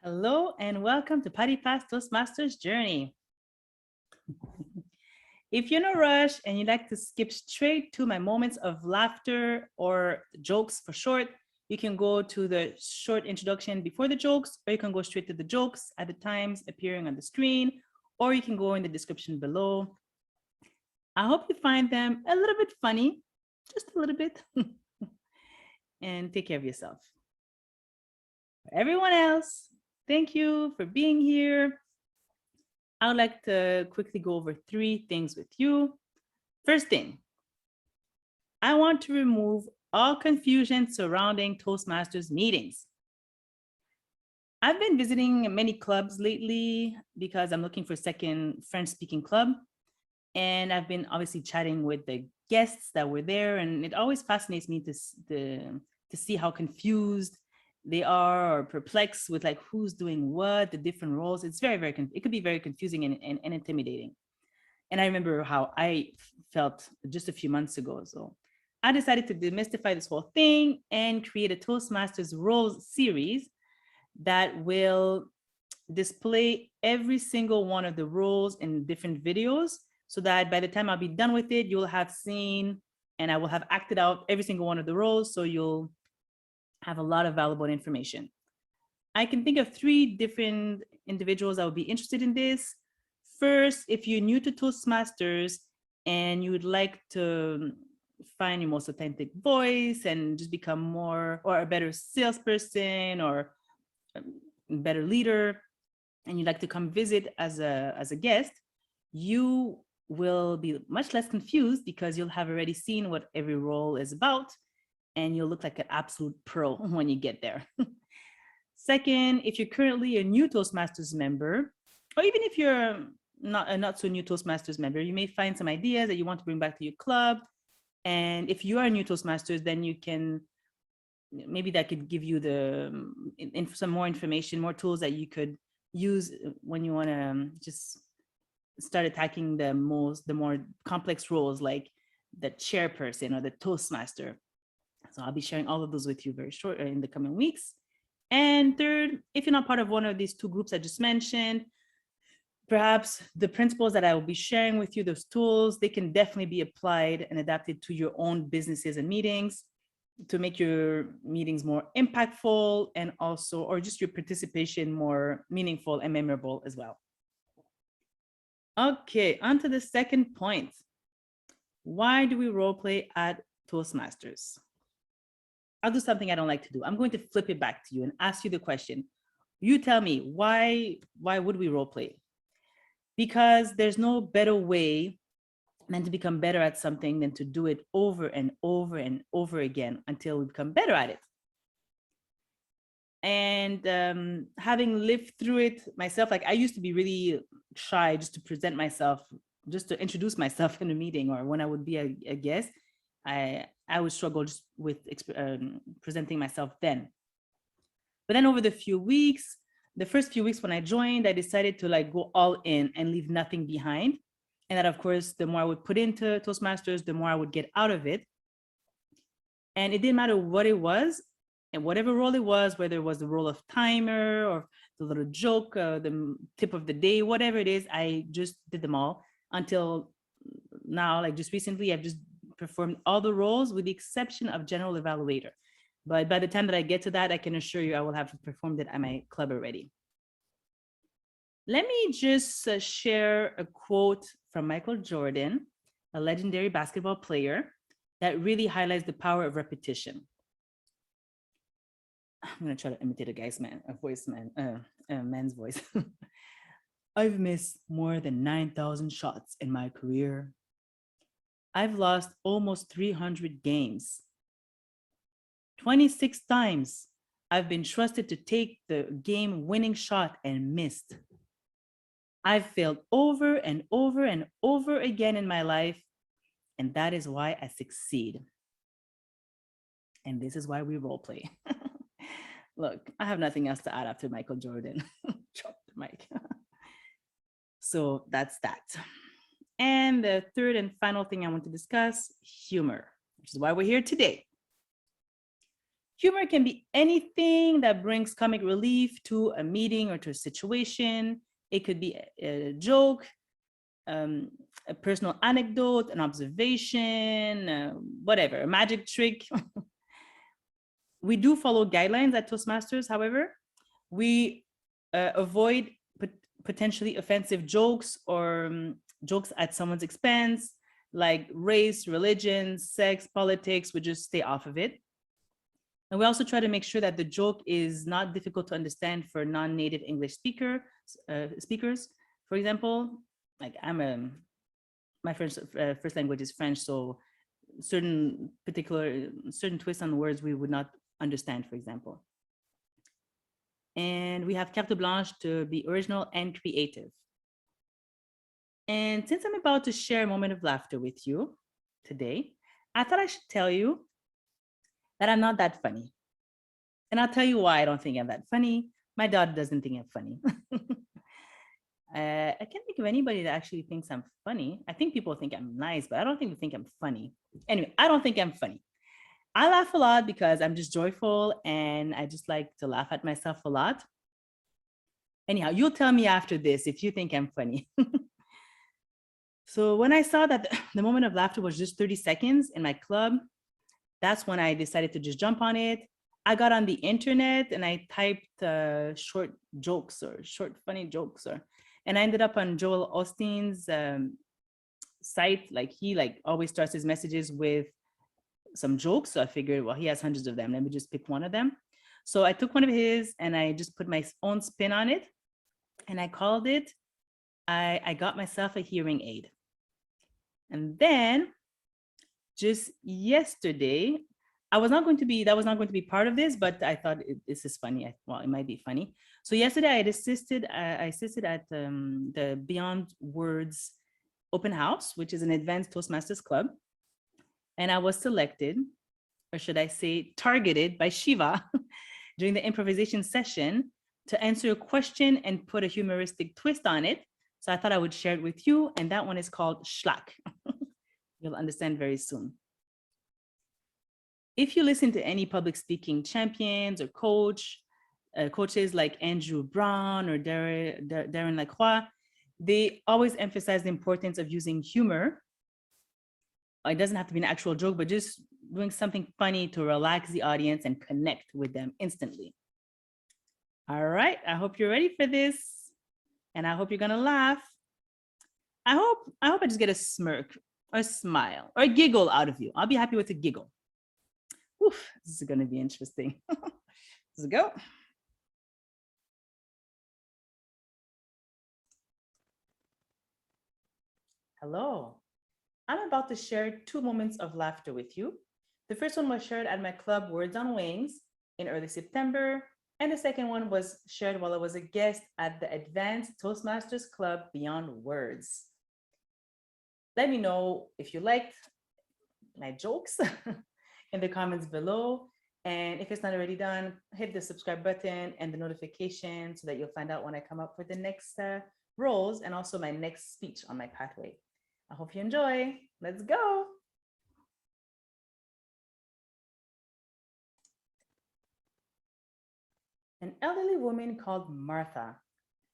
Hello and welcome to Patty Pass Toastmasters Journey. If you're in a rush and you'd like to skip straight to my moments of laughter or jokes for short, you can go to the short introduction before the jokes, or you can go straight to the jokes at the times appearing on the screen, or you can go in the description below. I hope you find them a little bit funny, just a little bit, and take care of yourself. For everyone else, thank you for being here. I would like to quickly go over 3 things with you. First thing, I want to remove all confusion surrounding Toastmasters meetings. I've been visiting many clubs lately because I'm looking for a second French-speaking club. And I've been obviously chatting with the guests that were there. And it always fascinates me to see how confused they are or perplexed with like who's doing what, the different roles. It's it could be very confusing and intimidating. And I remember how I felt just a few months ago. So I decided to demystify this whole thing and create a Toastmasters roles series that will display every single one of the roles in different videos so that by the time I'll be done with it, you'll have seen and I will have acted out every single one of the roles. So you'll have a lot of valuable information. I can think of 3 different individuals that would be interested in this. First, if you're new to Toastmasters and you would like to find your most authentic voice and just become more or a better salesperson or a better leader, and you'd like to come visit as a guest, you will be much less confused because you'll have already seen what every role is about and you'll look like an absolute pro when you get there. Second, if you're currently a new Toastmasters member, or even if you're not so new Toastmasters member, you may find some ideas that you want to bring back to your club. And if you are new Toastmasters, then you can, maybe that could give you some more information, more tools that you could use when you want to just start attacking the more complex roles like the chairperson or the Toastmaster. So I'll be sharing all of those with you very short in the coming weeks. And third, if you're not part of one of these 2 groups I just mentioned, perhaps the principles that I will be sharing with you, those tools, they can definitely be applied and adapted to your own businesses and meetings to make your meetings more impactful and also, or just your participation more meaningful and memorable as well. Okay, on to the second point. Why do we role play at Toastmasters? I'll do something I don't like to do. I'm going to flip it back to you and ask you the question. You tell me, why would we role play? Because there's no better way than to become better at something than to do it over and over and over again until we become better at it. And having lived through it myself, like I used to be really shy just to present myself, just to introduce myself in a meeting or when I would be a guest. I would struggle just with presenting myself then. But then over the first few weeks when I joined, I decided to like go all in and leave nothing behind. And that, of course, the more I would put into Toastmasters, the more I would get out of it. And it didn't matter what it was and whatever role it was, whether it was the role of timer or the little joke, the tip of the day, whatever it is, I just did them all until now. Like just recently, I've just performed all the roles with the exception of general evaluator. But by the time that I get to that, I can assure you I will have performed it at my club already. Let me just share a quote from Michael Jordan, a legendary basketball player, that really highlights the power of repetition. I'm going to try to imitate a man's voice. I've missed more than 9,000 shots in my career. I've lost almost 300 games. 26 times I've been trusted to take the game-winning shot and missed. I've failed over and over and over again in my life, and that is why I succeed. And this is why we role play. Look, I have nothing else to add after Michael Jordan. Drop the mic. So that's that. And the third and final thing I want to discuss, humor, which is why we're here today. Humor can be anything that brings comic relief to a meeting or to a situation. It could be a joke, a personal anecdote, an observation, whatever, a magic trick. We do follow guidelines at Toastmasters, however. We avoid potentially offensive jokes or jokes at someone's expense, like race, religion, sex, politics. We just stay off of it. And we also try to make sure that the joke is not difficult to understand for non-native English speakers. For example, like my first language is French, so certain twists on words we would not understand, for example. And we have carte blanche to be original and creative. And since I'm about to share a moment of laughter with you today, I thought I should tell you that I'm not that funny. And I'll tell you why I don't think I'm that funny. My daughter doesn't think I'm funny. I can't think of anybody that actually thinks I'm funny. I think people think I'm nice, but I don't think they think I'm funny. Anyway, I don't think I'm funny. I laugh a lot because I'm just joyful and I just like to laugh at myself a lot. Anyhow, you'll tell me after this if you think I'm funny. So when I saw that the moment of laughter was just 30 seconds in my club, that's when I decided to just jump on it. I got on the internet and I typed short jokes or short funny jokes, and I ended up on Joel Osteen's site. Like he always starts his messages with some jokes. So I figured, well, he has hundreds of them. Let me just pick one of them. So I took one of his and I just put my own spin on it. And I called it, I got myself a hearing aid. And then just yesterday, that was not going to be part of this, but I thought this is funny. Well, it might be funny. So yesterday I assisted at the Beyond Words open house, which is an advanced Toastmasters club. And I was selected, or should I say targeted by Shiva during the improvisation session to answer a question and put a humoristic twist on it. So I thought I would share it with you. And that one is called Schlag. You'll understand very soon. If you listen to any public speaking champions or coaches like Andrew Brown or Darren Lacroix, they always emphasize the importance of using humor. It doesn't have to be an actual joke, but just doing something funny to relax the audience and connect with them instantly. All right, I hope you're ready for this. And I hope you're gonna laugh. I hope I just get a smirk or a smile or a giggle out of you. I'll be happy with a giggle. Oof, this is gonna be interesting. Let's go. Hello. I'm about to share 2 moments of laughter with you. The first one was shared at my club Words on Wings in early September, and the second one was shared while I was a guest at the Advanced Toastmasters Club Beyond Words. Let me know if you liked my jokes in the comments below. And if it's not already done, hit the subscribe button and the notification so that you'll find out when I come up with the next roles and also my next speech on my pathway. I hope you enjoy. Let's go. An elderly woman called Martha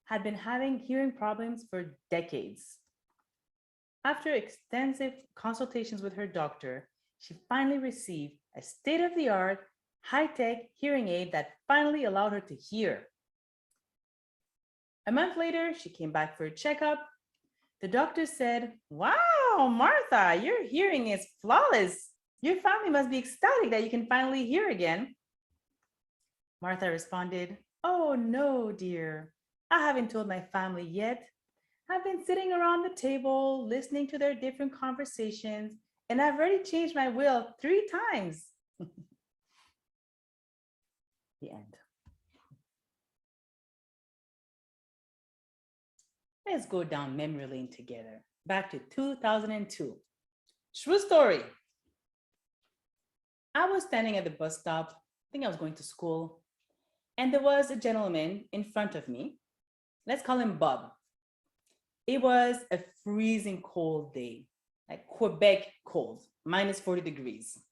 had been having hearing problems for decades. After extensive consultations with her doctor, she finally received a state-of-the-art, high-tech hearing aid that finally allowed her to hear. A month later, she came back for a checkup. The doctor said, "Wow, Martha, your hearing is flawless. Your family must be ecstatic that you can finally hear again." Martha responded, "Oh no, dear. I haven't told my family yet. I've been sitting around the table, listening to their different conversations, and I've already changed my will 3 times. The end. Let's go down memory lane together. Back to 2002. True story. I was standing at the bus stop. I think I was going to school. And there was a gentleman in front of me. Let's call him Bob. It was a freezing cold day, like Quebec cold, minus 40 degrees.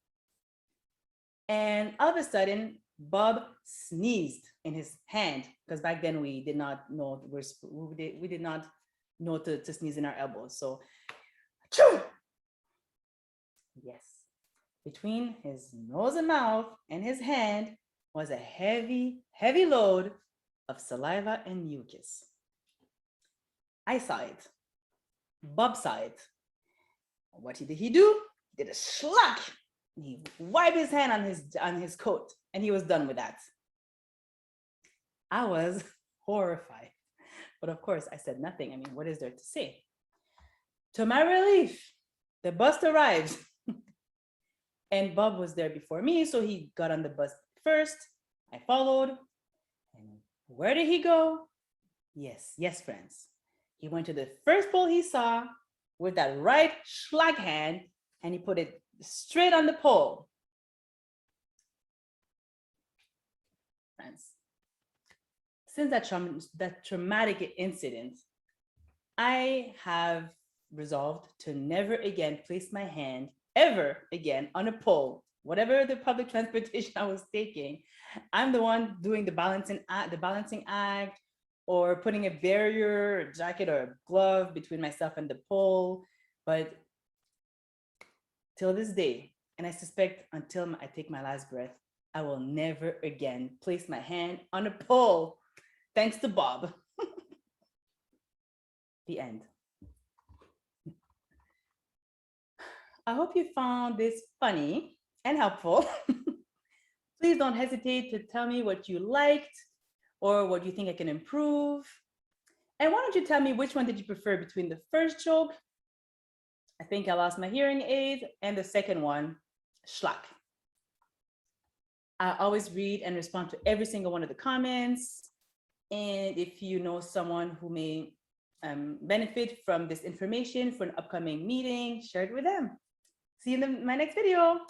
And all of a sudden, Bob sneezed in his hand, because back then we did not know we did not know to sneeze in our elbows. So, achoo! Yes, between his nose and mouth and his hand was a heavy, heavy load of saliva and mucus. I saw it. Bob saw it. What did he do? He did a slack. He wiped his hand on his coat, and he was done with that. I was horrified, but of course I said nothing. I mean, what is there to say? To my relief, the bus arrived, and Bob was there before me, so he got on the bus first. I followed, and where did he go? Yes, friends. He went to the first pole he saw with that right schlag hand, and he put it straight on the pole. Friends, since that traumatic incident, I have resolved to never again place my hand ever again on a pole. Whatever the public transportation I was taking, I'm the one doing the balancing act, or putting a barrier, a jacket, or a glove between myself and the pole. But till this day, and I suspect until I take my last breath, I will never again place my hand on a pole, thanks to Bob. The end. I hope you found this funny and helpful. Please don't hesitate to tell me what you liked or what you think I can improve. And why don't you tell me which one did you prefer between the first joke, I think I lost my hearing aid, and the second one, schlag. I always read and respond to every single one of the comments. And if you know someone who may benefit from this information for an upcoming meeting, share it with them. See you in my next video.